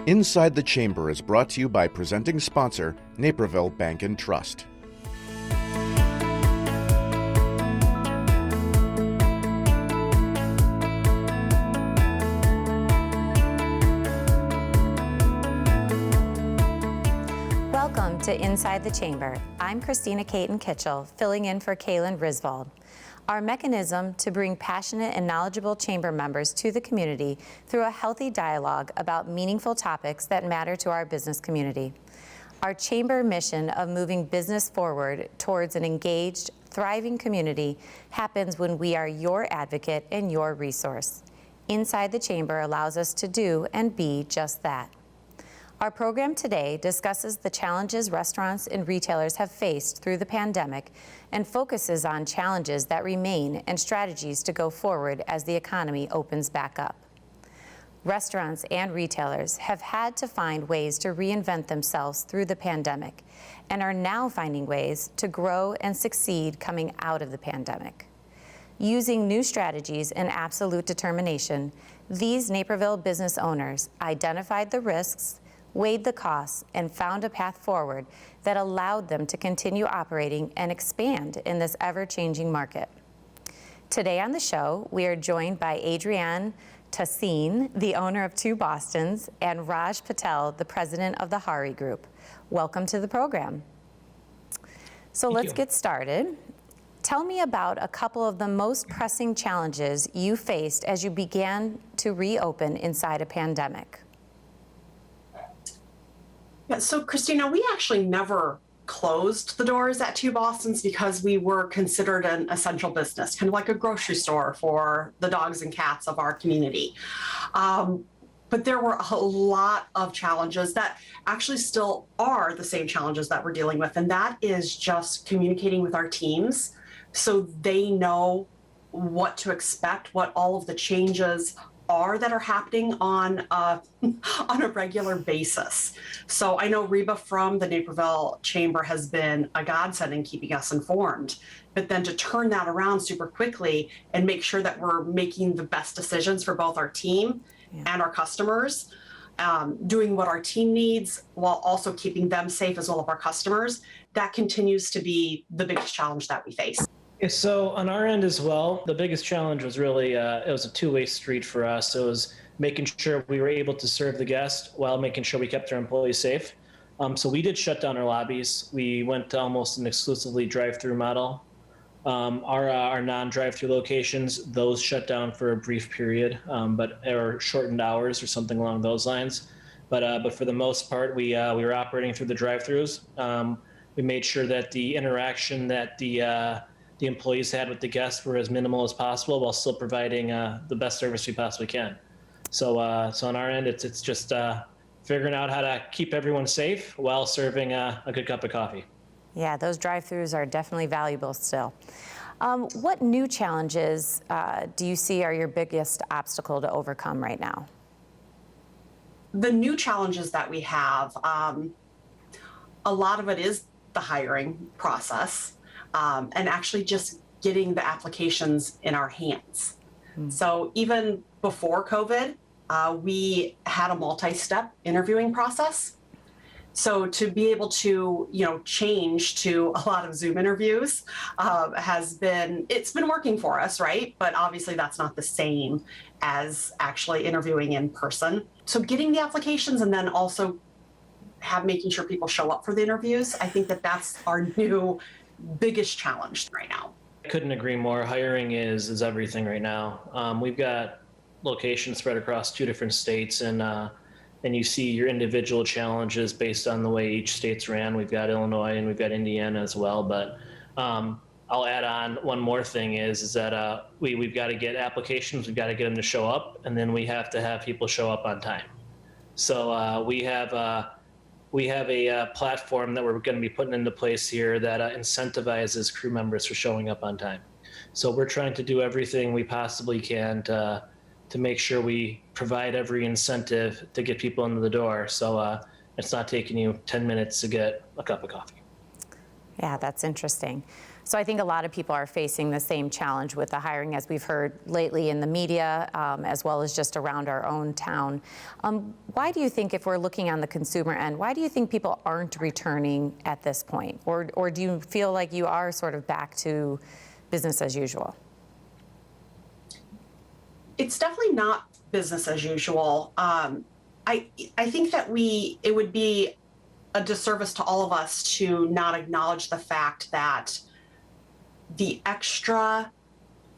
Inside the Chamber is brought to you by presenting sponsor, Naperville Bank and Trust. Welcome to Inside the Chamber. I'm Christina Caton Kitchel, filling in for Kaylin Risvold. Our mechanism to bring passionate and knowledgeable chamber members to the community through a healthy dialogue about meaningful topics that matter to our business community. Our chamber mission of moving business forward towards an engaged, thriving community happens when we are your advocate and your resource. Inside the Chamber allows us to do and be just that. Our program today discusses the challenges restaurants and retailers have faced through the pandemic and focuses on challenges that remain and strategies to go forward as the economy opens back up. Restaurants and retailers have had to find ways to reinvent themselves through the pandemic and are now finding ways to grow and succeed coming out of the pandemic. Using new strategies and absolute determination, these Naperville business owners identified the risks, weighed the costs, and found a path forward that allowed them to continue operating and expand in this ever-changing market. Today on the show, we are joined by AdreAnne Tesene, the owner of Two Bostons, and Raj Patel, the president of the Hari Group. Welcome to the program. So let's get started. Tell me about a couple of the most pressing challenges you faced as you began to reopen inside a pandemic. Yeah, so Christina, we actually never closed the doors at Two Bostons because we were considered an essential business, kind of like a grocery store for the dogs and cats of our community. But there were a lot of challenges that actually still are the same challenges that we're dealing with, and that is just communicating with our teams so they know what to expect, what all of the changes are that are happening on a regular basis. So I know Reba from the Naperville Chamber has been a godsend in keeping us informed, but then to turn that around super quickly and make sure that we're making the best decisions for both our team and our customers, doing what our team needs while also keeping them safe as well as our customers, that continues to be the biggest challenge that we face. So on our end as well, the biggest challenge was really, it was a two-way street for us. It was making sure we were able to serve the guest while making sure we kept our employees safe. So we did shut down our lobbies. We went to almost an exclusively drive-through model. Our non-drive-through locations, those shut down for a brief period, but or shortened hours or something along those lines. But for the most part, we were operating through the drive-throughs. We made sure that the interaction that the employees had with the guests were as minimal as possible while still providing the best service we possibly can. So on our end, it's just figuring out how to keep everyone safe while serving a good cup of coffee. Yeah, those drive-thrus are definitely valuable still. What new challenges do you see are your biggest obstacle to overcome right now? The new challenges that we have, a lot of it is the hiring process. And actually just getting the applications in our hands. So even before COVID, we had a multi-step interviewing process. So to be able to, change to a lot of Zoom interviews it's been working for us, right? But obviously that's not the same as actually interviewing in person. So getting the applications and then also making sure people show up for the interviews, I think that's our new biggest challenge right now. I couldn't agree more. Hiring is everything right now. We've got locations spread across 2 different states, and you see your individual challenges based on the way each state's ran. We've got Illinois and we've got Indiana as well, but I'll add on one more thing is that we've got to get applications, we've got to get them to show up, and then we have to have people show up on time. So we have a platform that we're going to be putting into place here that incentivizes crew members for showing up on time. So we're trying to do everything we possibly can to make sure we provide every incentive to get people into the door. So it's not taking you 10 minutes to get a cup of coffee. Yeah, that's interesting. So I think a lot of people are facing the same challenge with the hiring, as we've heard lately in the media, as well as just around our own town. Why do you think, if we're looking on the consumer end, why do you think people aren't returning at this point? Or do you feel like you are sort of back to business as usual? It's definitely not business as usual. I think that it would be a disservice to all of us to not acknowledge the fact that the extra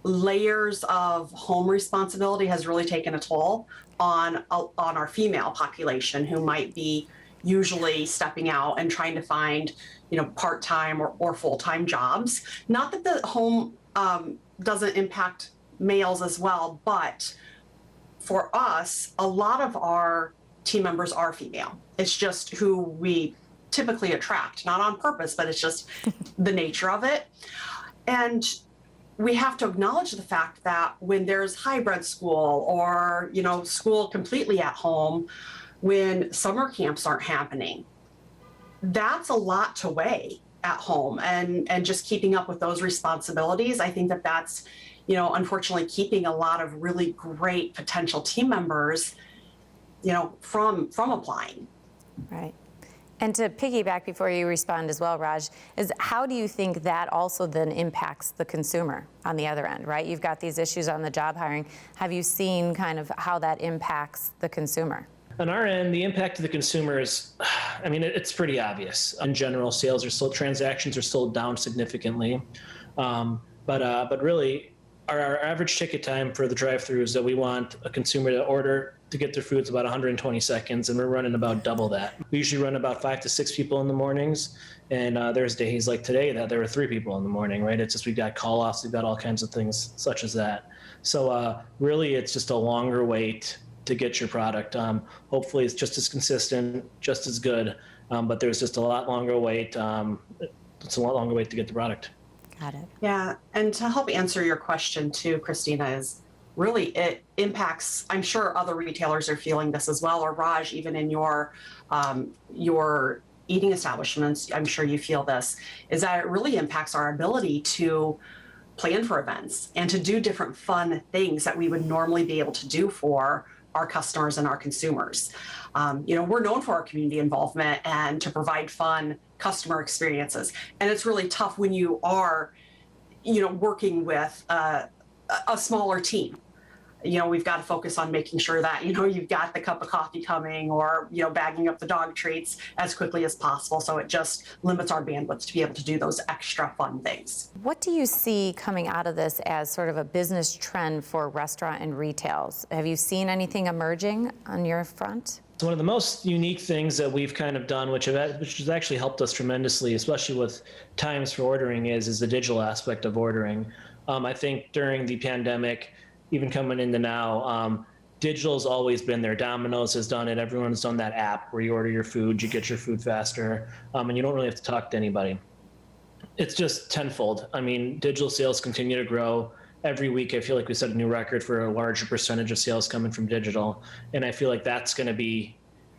layers of home responsibility has really taken a toll on our female population, who might be usually stepping out and trying to find, part-time or full-time jobs. Not that the home doesn't impact males as well, but for us, a lot of our team members are female. It's just who we typically attract, not on purpose, but it's just the nature of it. And we have to acknowledge the fact that when there's hybrid school or, school completely at home, when summer camps aren't happening, that's a lot to weigh at home. And just keeping up with those responsibilities, I think that that's, unfortunately keeping a lot of really great potential team members, from applying. Right. And to piggyback before you respond as well, Raj, is how do you think that also then impacts the consumer on the other end, right? You've got these issues on the job hiring. Have you seen kind of how that impacts the consumer? On our end, the impact to the consumer is, it's pretty obvious. In general, transactions are still down significantly. But really, our average ticket time for the drive-throughs that we want a consumer to order to get their food is about 120 seconds, and we're running about double that. We usually run about 5 to 6 people in the mornings, and there's days like today that there were 3 people in the morning, right? It's just we've got call-offs, we've got all kinds of things such as that. So really, it's just a longer wait to get your product. Hopefully, it's just as consistent, just as good, but there's just a lot longer wait. It's a lot longer wait to get the product. Got it. Yeah, and to help answer your question too, Christina, is really it impacts, I'm sure other retailers are feeling this as well, or Raj, even in your eating establishments, I'm sure you feel this, is that it really impacts our ability to plan for events and to do different fun things that we would normally be able to do for our customers and our consumers. We're known for our community involvement and to provide fun customer experiences. And it's really tough when you are, working with a smaller team. We've got to focus on making sure that, you've got the cup of coffee coming or, bagging up the dog treats as quickly as possible. So it just limits our bandwidth to be able to do those extra fun things. What do you see coming out of this as sort of a business trend for restaurant and retails? Have you seen anything emerging on your front? One of the most unique things that we've kind of done, which has actually helped us tremendously, especially with times for ordering, is the digital aspect of ordering. I think during the pandemic, even coming into now, digital's always been there. Domino's has done it. Everyone's done that app where you order your food, you get your food faster, and you don't really have to talk to anybody. It's just tenfold. Digital sales continue to grow. Every week, I feel like we set a new record for a larger percentage of sales coming from digital. And I feel like that's going to be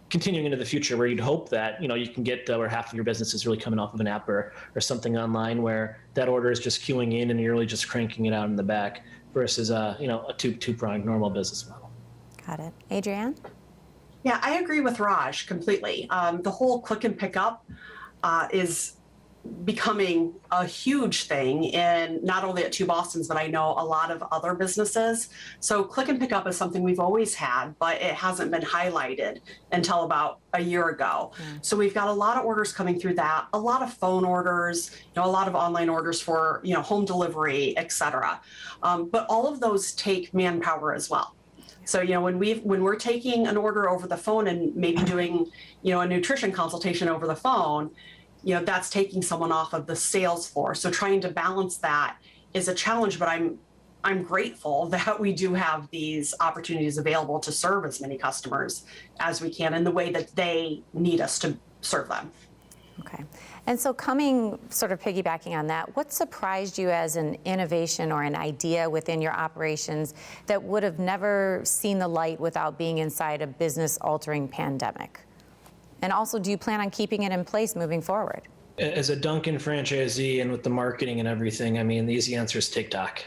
continuing into the future, where you'd hope that, you can get where half of your business is really coming off of an app or something online, where that order is just queuing in and you're really just cranking it out in the back versus a two-pronged normal business model. Got it. AdreAnne? Yeah, I agree with Raj completely. The whole click and pick up is becoming a huge thing in not only at Two Bostons, but I know a lot of other businesses. So click and pick up is something we've always had, but it hasn't been highlighted until about a year ago. So we've got a lot of orders coming through that, a lot of phone orders, a lot of online orders for, home delivery, et cetera. But all of those take manpower as well. So, when we're taking an order over the phone and maybe doing, a nutrition consultation over the phone, that's taking someone off of the sales floor. So trying to balance that is a challenge, but I'm grateful that we do have these opportunities available to serve as many customers as we can in the way that they need us to serve them. Okay. And so sort of piggybacking on that, what surprised you as an innovation or an idea within your operations that would have never seen the light without being inside a business-altering pandemic? And also, do you plan on keeping it in place moving forward? As a Dunkin franchisee and with the marketing and everything, I mean, the easy answer is TikTok.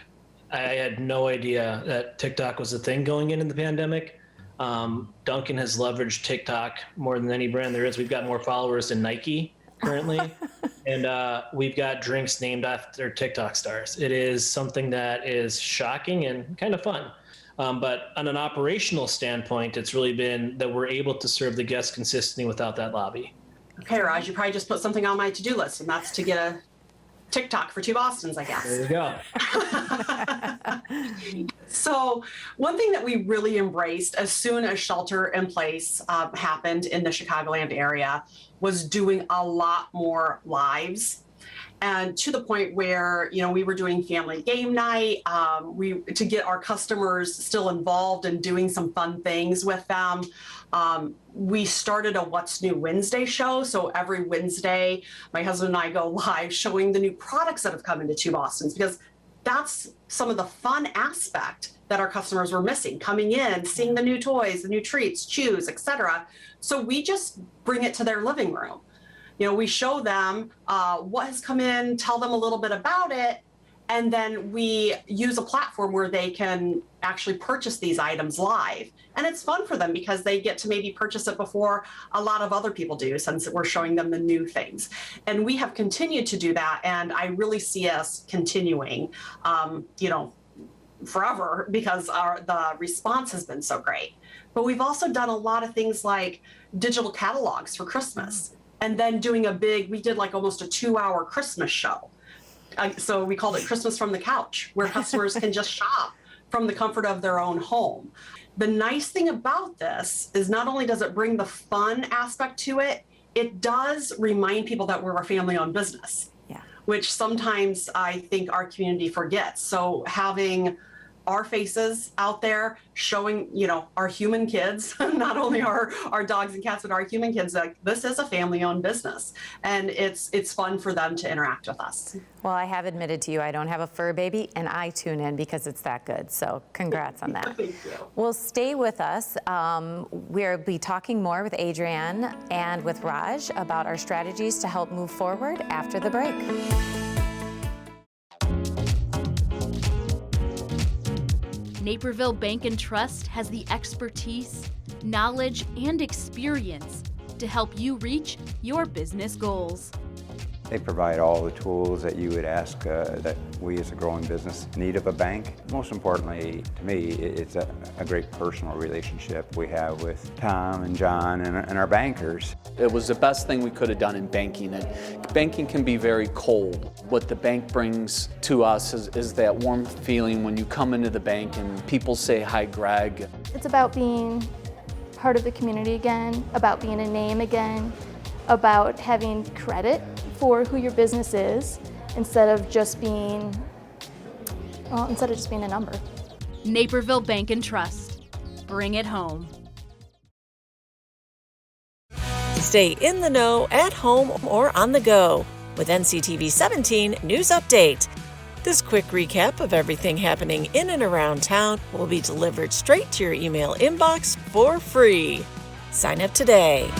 I had no idea that TikTok was a thing going into the pandemic. Dunkin has leveraged TikTok more than any brand there is. We've got more followers than Nike currently. And we've got drinks named after TikTok stars. It is something that is shocking and kind of fun. But on an operational standpoint, it's really been that we're able to serve the guests consistently without that lobby. Okay, Raj, you probably just put something on my to-do list, and that's to get a TikTok for two Bostons, I guess. There you go. So one thing that we really embraced as soon as shelter in place happened in the Chicagoland area was doing a lot more lives. And to the point where, we were doing family game night, to get our customers still involved and doing some fun things with them. We started a What's New Wednesday show. So every Wednesday, my husband and I go live showing the new products that have come into Two Bostons, because that's some of the fun aspect that our customers were missing, coming in, seeing the new toys, the new treats, chews, etc. So we just bring it to their living room. We show them what has come in, tell them a little bit about it, and then we use a platform where they can actually purchase these items live. And it's fun for them because they get to maybe purchase it before a lot of other people do, since we're showing them the new things. And we have continued to do that, and I really see us continuing, forever, because the response has been so great. But we've also done a lot of things like digital catalogs for Christmas. And then doing we did like almost a 2-hour Christmas show. So we called it Christmas from the Couch, where customers can just shop from the comfort of their own home. The nice thing about this is not only does it bring the fun aspect to it, it does remind people that we're a family-owned business, which sometimes I think our community forgets. So having our faces out there showing, our human kids, not only our dogs and cats, but our human kids, like, this is a family-owned business, and it's fun for them to interact with us. Well, I have admitted to you, I don't have a fur baby, and I tune in because it's that good. So congrats on that. Thank you. Well, stay with us. We'll be talking more with AdreAnne and with Raj about our strategies to help move forward after the break. Naperville Bank and Trust has the expertise, knowledge, and experience to help you reach your business goals. They provide all the tools that you would ask that we as a growing business need of a bank. Most importantly, to me, it's a great personal relationship we have with Tom and John and our bankers. It was the best thing we could have done in banking. And banking can be very cold. What the bank brings to us is that warm feeling when you come into the bank and people say, "Hi, Greg." It's about being part of the community again, about being a name again, about having credit for who your business is instead of just being a number. Naperville Bank and Trust. Bring it home. Stay in the know at home or on the go with NCTV 17 News Update. This quick recap of everything happening in and around town will be delivered straight to your email inbox for free. Sign up today.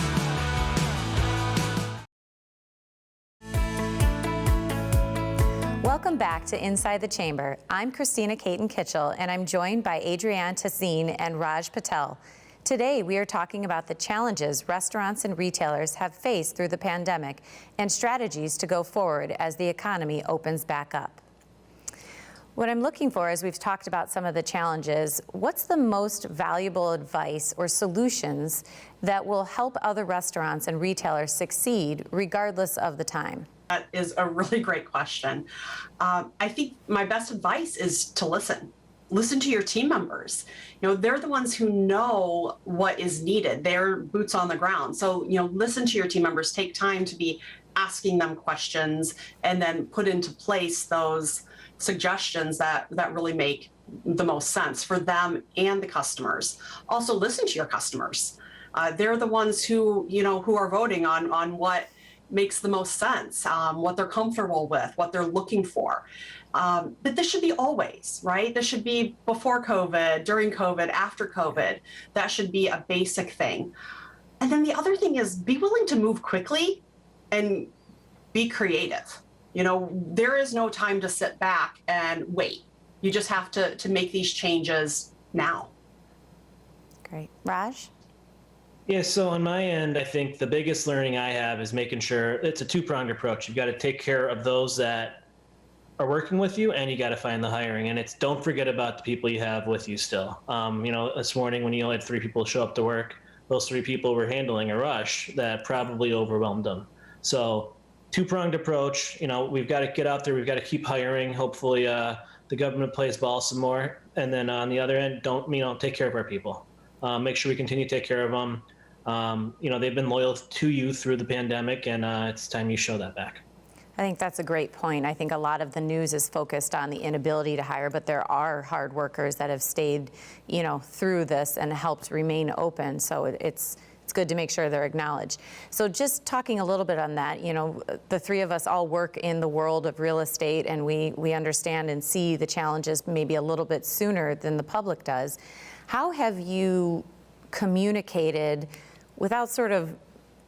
Welcome back to Inside the Chamber. I'm Christina Caton Kitchel, and I'm joined by AdreAnne Tesene and Raj Patel. Today, we are talking about the challenges restaurants and retailers have faced through the pandemic and strategies to go forward as the economy opens back up. What I'm looking for, as we've talked about some of the challenges, what's the most valuable advice or solutions that will help other restaurants and retailers succeed regardless of the time? That is a really great question. I think my best advice is to listen. Listen to your team members. They're the ones who know what is needed. They're boots on the ground. So, listen to your team members. Take time to be asking them questions and then put into place those suggestions that really make the most sense for them and the customers. Also, listen to your customers. They're the ones who are voting on what makes the most sense, what they're comfortable with, what they're looking for. But this should be always, right? This should be before COVID, during COVID, after COVID. That should be a basic thing. And then the other thing is be willing to move quickly and be creative. There is no time to sit back and wait. You just have to make these changes now. Great. Raj? Yeah, so on my end, I think the biggest learning I have is making sure it's a two-pronged approach. You've got to take care of those that are working with you, and you got to find the hiring. And it's don't forget about the people you have with you still. This morning when you only had 3 people show up to work, those 3 people were handling a rush that probably overwhelmed them. So two-pronged approach. We've got to get out there. We've got to keep hiring. Hopefully the government plays ball some more. And then on the other end, take care of our people. Make sure we continue to take care of them. They've been loyal to you through the pandemic, and it's time you show that back. I think that's a great point. I think a lot of the news is focused on the inability to hire, but there are hard workers that have stayed, through this and helped remain open. So it's good to make sure they're acknowledged. So just talking a little bit on that, the 3 of us all work in the world of real estate, and we understand and see the challenges maybe a little bit sooner than the public does. How have you communicated without sort of,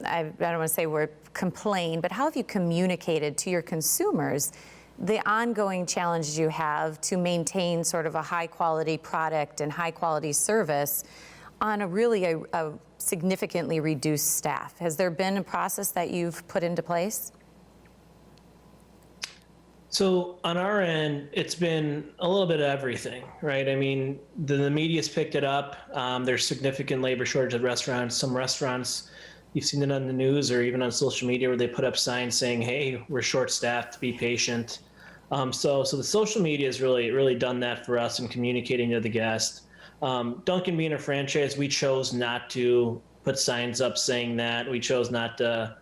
I don't want to say we're complain, but how have you communicated to your consumers the ongoing challenges you have to maintain sort of a high quality product and high quality service on a significantly reduced staff? Has there been a process that you've put into place? So on our end, it's been a little bit of everything, right? I mean, the media's picked it up. There's significant labor shortage at restaurants. Some restaurants, you've seen it on the news or even on social media where they put up signs saying, hey, we're short-staffed, be patient. So the social media has really done that for us in communicating to the guest. Dunkin being a franchise, we chose not to put signs up saying that. We chose not to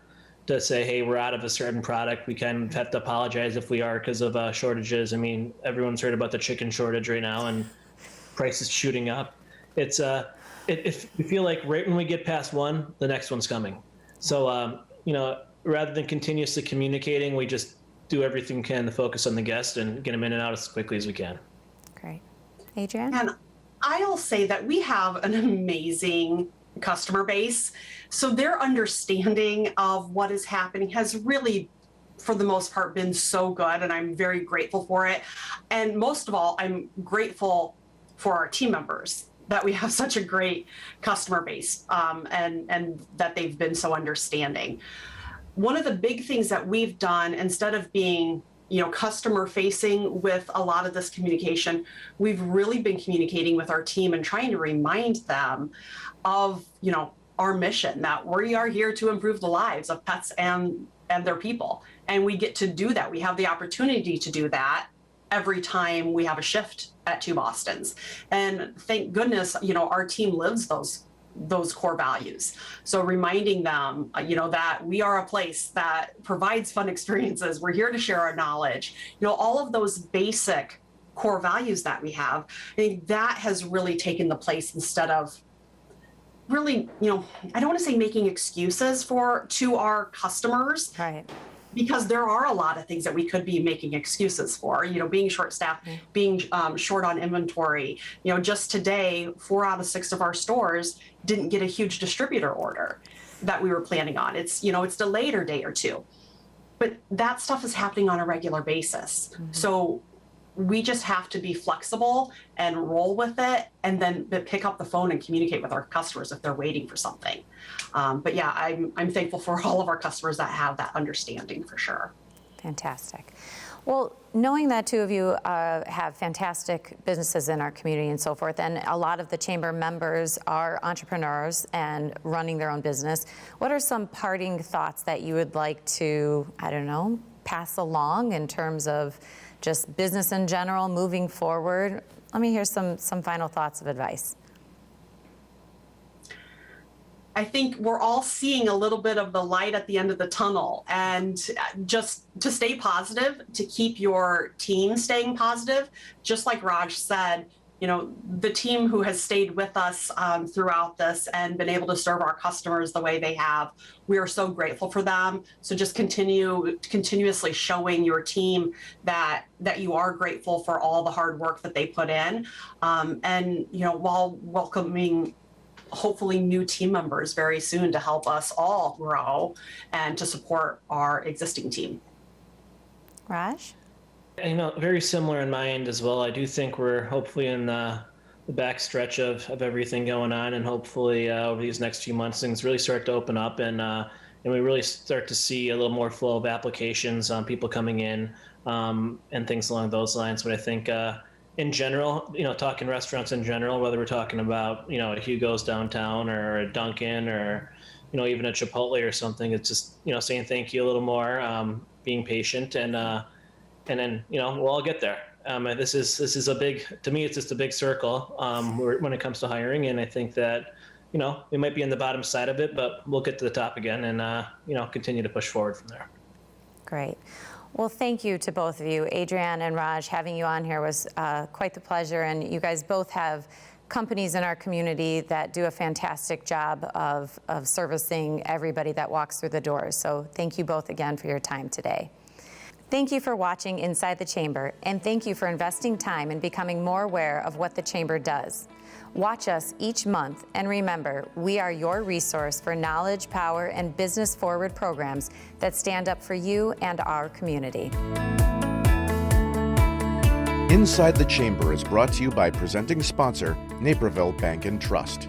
say, hey, we're out of a certain product. We kind of have to apologize if we are because of shortages. I mean, everyone's heard about the chicken shortage right now and prices shooting up. It's if you feel like right when we get past one, the next one's coming. So, rather than continuously communicating, we just do everything we can to focus on the guest and get them in and out as quickly as we can. Great. AdreAnne? And I'll say that we have an amazing customer base. So their understanding of what is happening has really, for the most part, been so good, and I'm very grateful for it. And most of all, I'm grateful for our team members that we have such a great customer base, and that they've been so understanding. One of the big things that we've done, instead of being customer facing with a lot of this communication, we've really been communicating with our team and trying to remind them of our mission, that we are here to improve the lives of pets and their people. And we get to do that. We have the opportunity to do that every time we have a shift at 2 Bostons. And thank goodness, our team lives those core values. So reminding them, that we are a place that provides fun experiences. We're here to share our knowledge. All of those basic core values that we have, I think that has really taken the place, instead of really, I don't want to say making excuses to our customers. Right. Because there are a lot of things that we could be making excuses for, being short-staffed, being short on inventory. Just today, 4 out of 6 of our stores didn't get a huge distributor order that we were planning on. It's delayed a day or 2. But that stuff is happening on a regular basis. Mm-hmm. So we just have to be flexible and roll with it, and then pick up the phone and communicate with our customers if they're waiting for something. But yeah, I'm thankful for all of our customers that have that understanding, for sure. Fantastic. Well, knowing that 2 of you have fantastic businesses in our community and so forth, and a lot of the chamber members are entrepreneurs and running their own business, what are some parting thoughts that you would like to, pass along in terms of just business in general, moving forward? Let me hear some final thoughts of advice. I think we're all seeing a little bit of the light at the end of the tunnel, and just to stay positive, to keep your team staying positive. Just like Raj said, the team who has stayed with us throughout this and been able to serve our customers the way they have, we are so grateful for them. So just continuously showing your team that you are grateful for all the hard work that they put in, and while welcoming hopefully new team members very soon to help us all grow and to support our existing team. Raj? Very similar in my end as well. I do think we're hopefully in the back stretch of everything going on, and hopefully over these next few months things really start to open up, and we really start to see a little more flow of applications, people coming in, and things along those lines. But I think in general, talking restaurants in general, whether we're talking about, a Hugo's downtown or a Dunkin or, even a Chipotle or something, it's just, saying thank you a little more, being patient, and then, we'll all get there. This is a big, to me, it's just a big circle when it comes to hiring. And I think that, we might be on the bottom side of it, but we'll get to the top again and, continue to push forward from there. Great. Well, thank you to both of you. AdreAnne and Raj, having you on here was quite the pleasure. And you guys both have companies in our community that do a fantastic job of servicing everybody that walks through the doors. So thank you both again for your time today. Thank you for watching Inside the Chamber, and thank you for investing time in becoming more aware of what the Chamber does. Watch us each month, and remember, we are your resource for knowledge, power, and business-forward programs that stand up for you and our community. Inside the Chamber is brought to you by presenting sponsor, Naperville Bank and Trust.